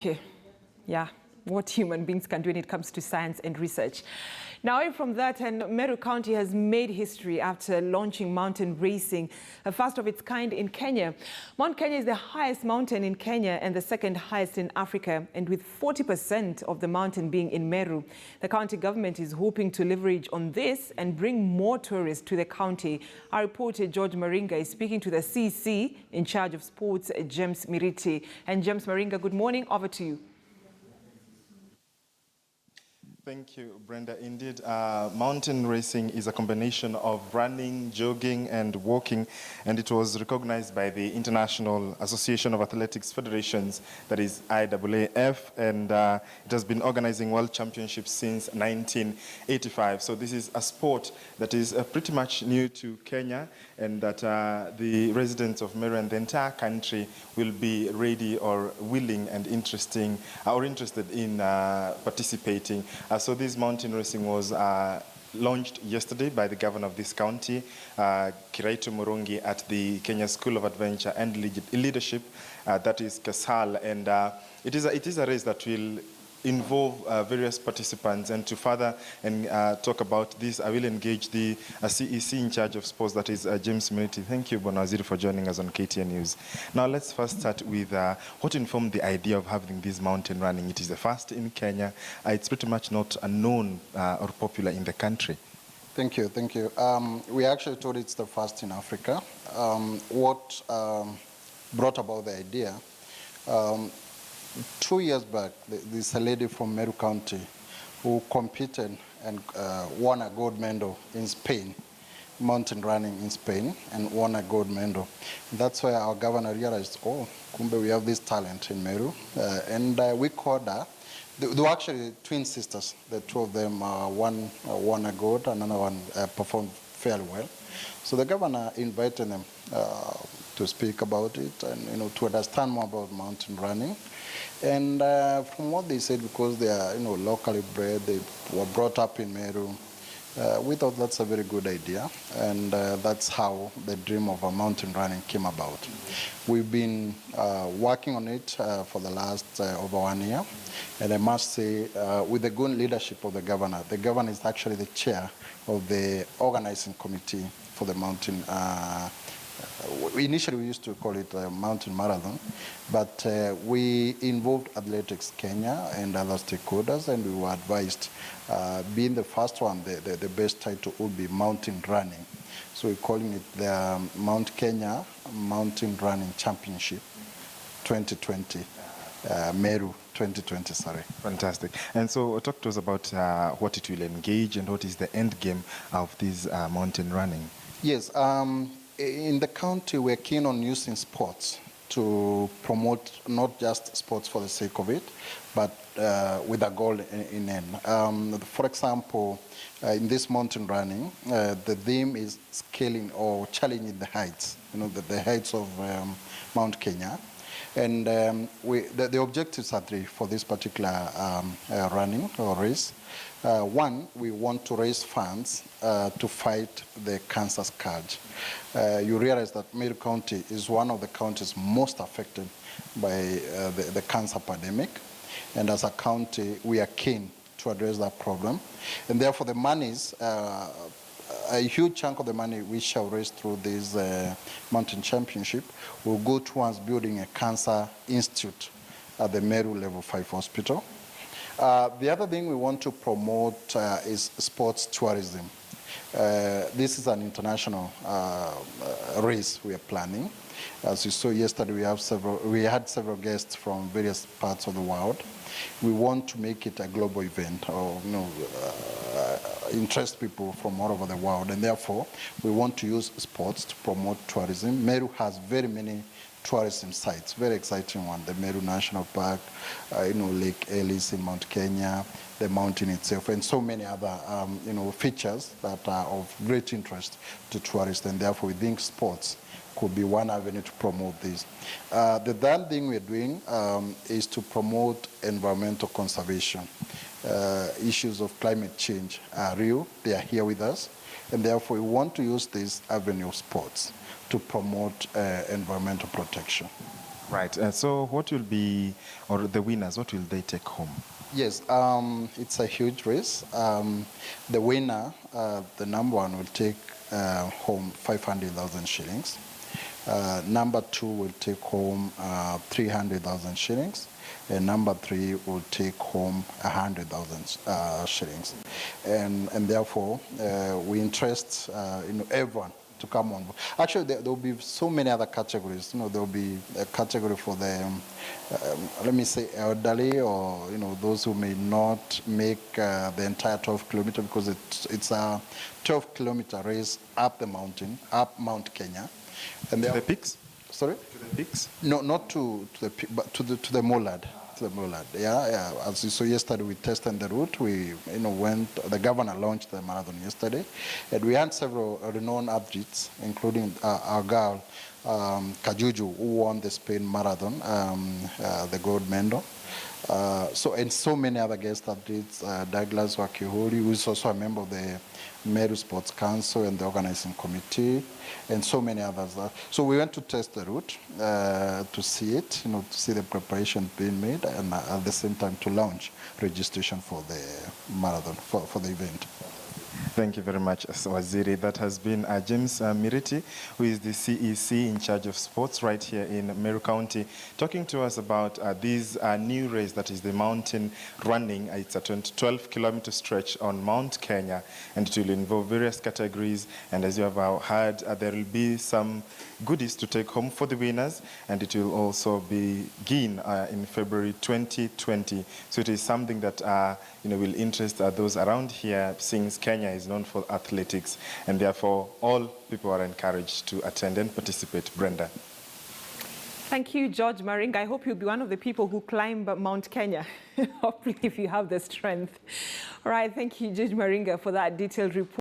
Okay. Yeah, what human beings can do when it comes to science and research. Now, away from that, and Meru County has made history after launching mountain racing, a first of its kind in Kenya. Mount Kenya is the highest mountain in Kenya and the second highest in Africa. And with 40% of the mountain being in Meru, the county government is hoping to leverage on this and bring more tourists to the county. Our reporter George Maringa is speaking to the CC in charge of sports, James Miriti. And James Maringa, good morning. Over to you. Thank you, Brenda. Indeed, mountain racing is a combination of running, jogging, and walking, and it was recognized by the International Association of Athletics Federations, that is IAAF, and it has been organizing world championships since 1985. So this is a sport that is pretty much new to Kenya, and that the residents of Meru and the entire country will be ready or willing and interested in participating. So this mountain racing was launched yesterday by the governor of this county, Kiraitu Murungi, at the Kenya School of Adventure and Leadership, that is Kasal. And it is a race that will involve various participants. And to further talk about this, I will engage the CEC in charge of sports, that is James Miriti. Thank you, Bwana Waziri, for joining us on KTN News. Now let's first start with what informed the idea of having this mountain running. It is the first in Kenya. It's pretty much not known or popular in the country. Thank you, thank you. We actually thought it's the first in Africa. What brought about the idea, 2 years back, there's a lady from Meru County who competed and won a gold medal in Spain, mountain running in Spain, and won a gold medal. That's why our governor realized, oh, kumbe, we have this talent in Meru. And we called her. They were actually twin sisters. The two of them, one won a gold, another one performed fairly well. So the governor invited them to speak about it and to understand more about mountain running. And from what they said, because they are locally bred, they were brought up in Meru, we thought that's a very good idea, and that's how the dream of a mountain running came about. We've been working on it for the last over 1 year, and I must say, with the good leadership of the governor is actually the chair of the organizing committee for the mountain. Initially, we used to call it a mountain marathon, but we involved Athletics Kenya and other stakeholders, and we were advised, being the first one, the best title would be mountain running. So we're calling it the Mount Kenya Mountain Running Championship 2020, Meru 2020, sorry. Fantastic. And so talk to us about what it will engage and what is the end game of this mountain running. Yes. In the county, we're keen on using sports to promote not just sports for the sake of it, but with a goal in end. For example, in this mountain running, the theme is scaling or challenging the heights, the heights of Mount Kenya. And the objectives are three for this particular running or race. One, we want to raise funds to fight the cancer scourge. You realize that Meru County is one of the counties most affected by the cancer pandemic. And as a county, we are keen to address that problem. And therefore, the monies, a huge chunk of the money we shall raise through this mountain championship will go towards building a cancer institute at the Meru Level 5 Hospital. The other thing we want to promote is sports tourism. This is an international race we are planning. As you saw yesterday, we had several guests from various parts of the world. We want to make it a global event, or interest people from all over the world, and therefore we want to use sports to promote tourism. Meru has very many tourism sites, very exciting one. The Meru National Park, Lake Ellis in Mount Kenya, the mountain itself, and so many other features that are of great interest to tourists, and therefore we think sports could be one avenue to promote this. The third thing we're doing is to promote environmental conservation. Issues of climate change are real, they are here with us, and therefore we want to use this avenue of sports to promote environmental protection. Right. So what will be, or the winners, what will they take home? Yes, it's a huge race. The winner, the number one, will take home 500,000 shillings. Number two will take home 300,000 shillings. And number three will take home 100,000 shillings. And therefore, we interest everyone to come on board. Actually, there will be so many other categories. There will be a category for the, let me say, elderly, or those who may not make the entire 12 kilometers, because it's a 12-kilometer race up the mountain, up Mount Kenya. And To the peaks? Sorry? To the peaks? No, not to the peak, but to the Mollard. To the Mollard. Yeah. As you saw yesterday, we tested the route. We, went. The governor launched the marathon yesterday, and we had several renowned athletes, including our girl Kajuju, who won the Spain marathon, the gold medal. And so many other guest athletes, Douglas Wakihuri, who is also a member of the Meru Sports Council and the organizing committee, and so many others. So we went to test the route, to see it, to see the preparation being made, and at the same time to launch registration for the marathon, for the event. Thank you very much, Waziri. That has been James Miriti, who is the CEC in charge of sports right here in Meru County, talking to us about this new race that is the mountain running. It's a 12-kilometer stretch on Mount Kenya, and it will involve various categories. And as you have heard, there will be some goodies to take home for the winners, and it will also begin in February 2020. So it is something that will interest those around here, since Kenya is known for athletics, and therefore all people are encouraged to attend and participate. Brenda. Thank you, George Maringa. I hope you'll be one of the people who climb Mount Kenya, hopefully, if you have the strength. All right, thank you, George Maringa, for that detailed report.